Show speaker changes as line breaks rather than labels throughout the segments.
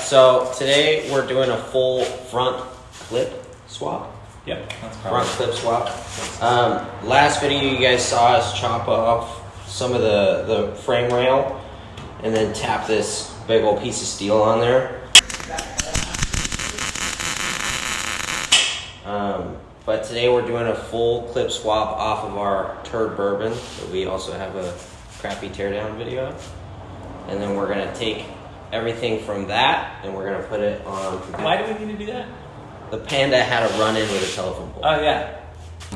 so today we're doing a full front clip swap.
Yep, that's
front clip swap. Last video you guys saw us chop off some of the frame rail and then tap this big old piece of steel on there. But today we're doing a full clip swap off of our Turd-Burban that we also have a crappy teardown video of. And then we're gonna take everything from that and we're gonna put it on.
Why do we need to do that?
The Panda had a run-in with a telephone pole.
Oh yeah.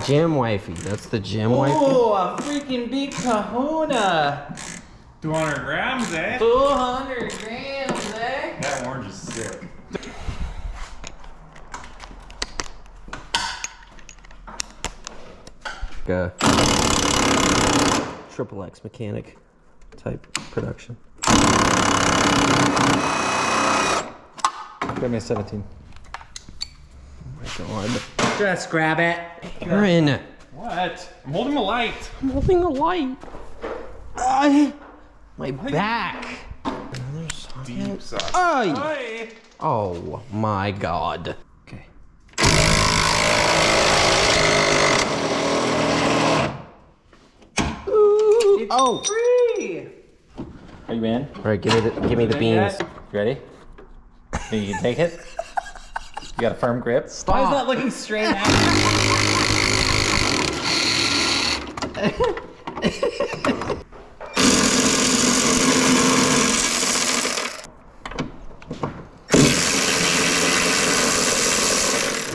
Gym wifey, that's the gym wifey.
Oh, a freaking big kahuna.
200 grams, eh?
200 grams, eh?
That orange is sick.
Triple X mechanic type production.
Give me a 17.
Oh my god.
Just grab it.
Aaron.
What? I'm holding the light.
I'm holding the light. My back. Another socket.
Deep socket.
Ay. Oh my god. Okay. Ooh. Oh.
Free.
Are you in?
All right, give me the beans.
You ready? You can take it. You got a firm grip.
Stop.
Why is that looking straight at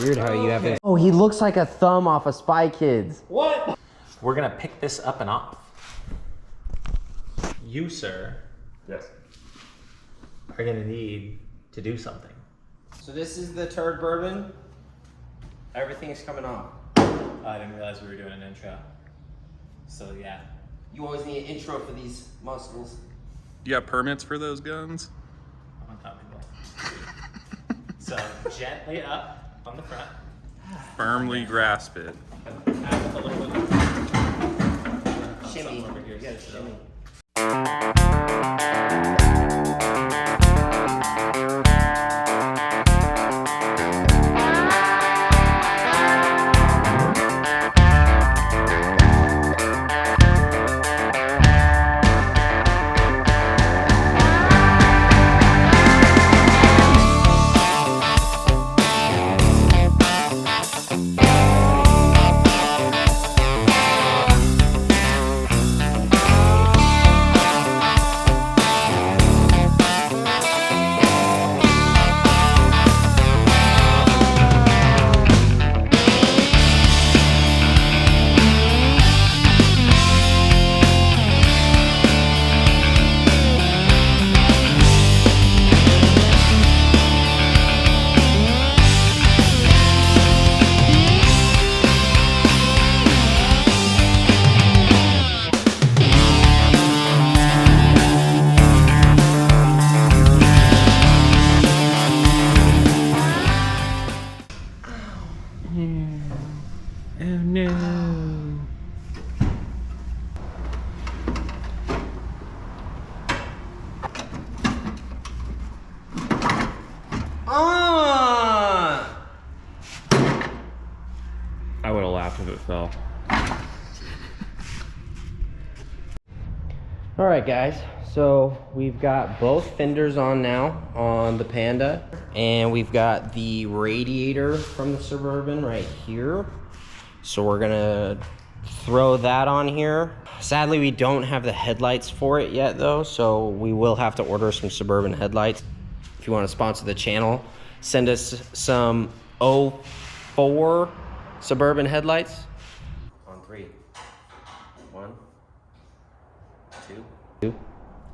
Weird how you have it. Oh, he looks like a thumb off of Spy Kids.
What?
We're gonna pick this up and off. You, sir,
Yes.
are gonna need to do something.
So this is the Turd-Burban. Everything's coming off.
I didn't realize we were doing an intro. So yeah.
You always need an intro for these muscles.
You got permits for those guns?
I'm uncomfortable. So gently up on the front.
Firmly grasp it.
Add a little bit of
Shimmy.
over here.
You gotta
So.
shimmy.
Oh no.
I would have laughed if it fell.
All right, guys. So we've got both fenders on now on the Panda, and we've got the radiator from the Suburban right here. So we're gonna throw that on here. Sadly, we don't have the headlights for it yet though, so we will have to order some Suburban headlights. If you want to sponsor the channel, send us some 04 Suburban headlights. On 3. 1, 2, 2.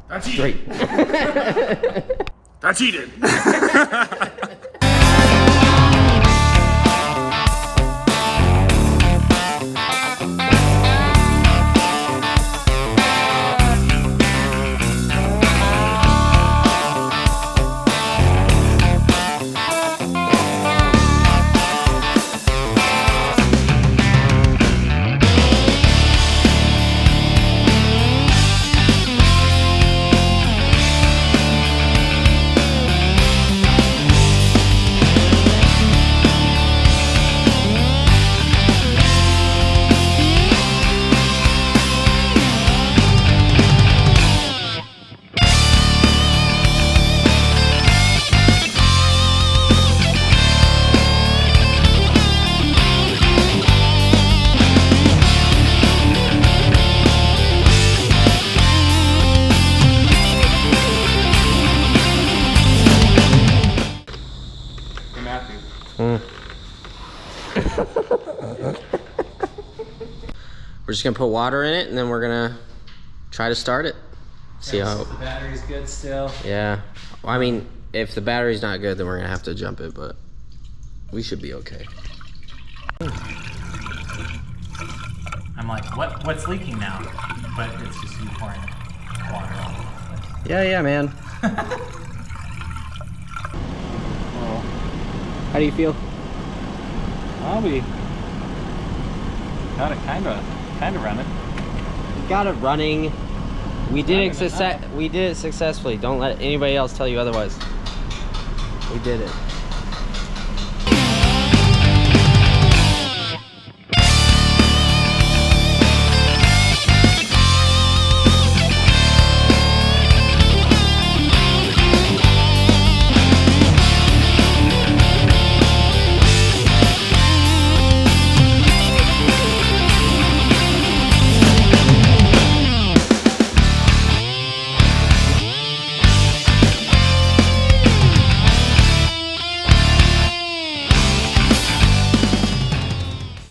I cheated.
3.
I cheated.
we're just gonna put water in it, and then we're gonna try to start it. See how.
The battery's good still.
Yeah. Well, I mean, if the battery's not good, then we're gonna have to jump it, but we should be okay.
I'm like, what's leaking now? But it's just you pouring water on it.
Yeah, man. How do you feel?
Well, we got it kind of running.
Got it running. We did it successfully. Don't let anybody else tell you otherwise. We did it.